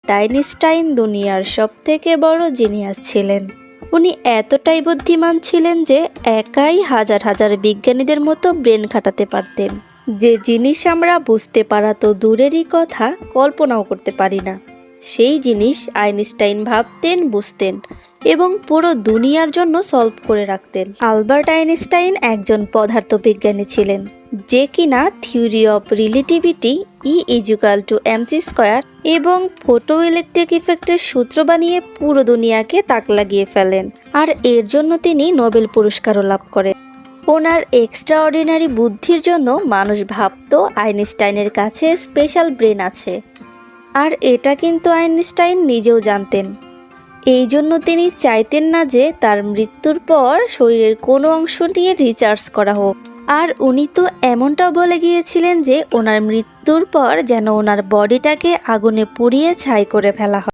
Einstein দুনিয়ার সবথেকে বড় জিনিয়াস ছিলেন। উনি এতটাই বুদ্ধিমান ছিলেন যে একাই হাজার হাজার বিজ্ঞানীদের মতো ব্রেন খাটাতে পারতেন। যে জিনিস আমরা বুঝতে পারা তো দূরেরই কথা, কল্পনাও করতে পারি না, সেই জিনিস আইনস্টাইন ভাবতেন, বুঝতেন এবং পুরো দুনিয়ার জন্য সলভ করে রাখতেন। আলবার্ট আইনস্টাইন একজন পদার্থবিজ্ঞানী ছিলেন, যে কিনা থিওরি অফ রিলেটিভিটি E=mc² এবং ফটো ইলেকট্রিক ইফেক্টের সূত্র বানিয়ে পুরো দুনিয়াকে তাক লাগিয়ে ফেলেন। আর এর জন্য তিনি নোবেল পুরস্কারও লাভ করেন। ওনার এক্সট্রাঅর্ডিনারি বুদ্ধির জন্য মানুষ ভাবত আইনস্টাইনের কাছে স্পেশাল ব্রেন আছে। আর এটা কিন্তু আইনস্টাইন নিজেও জানতেন। এই জন্য তিনি চাইতেন না যে তার মৃত্যুর পর শরীরের কোনো অংশ নিয়ে রিসার্চ করা হোক। আর উনি তো এমনটাও বলে গিয়েছিলেন যে ওনার মৃত্যুর পর যেন ওনার বডিটাকে আগুনে পুড়িয়ে ছাই করে ফেলা হয়।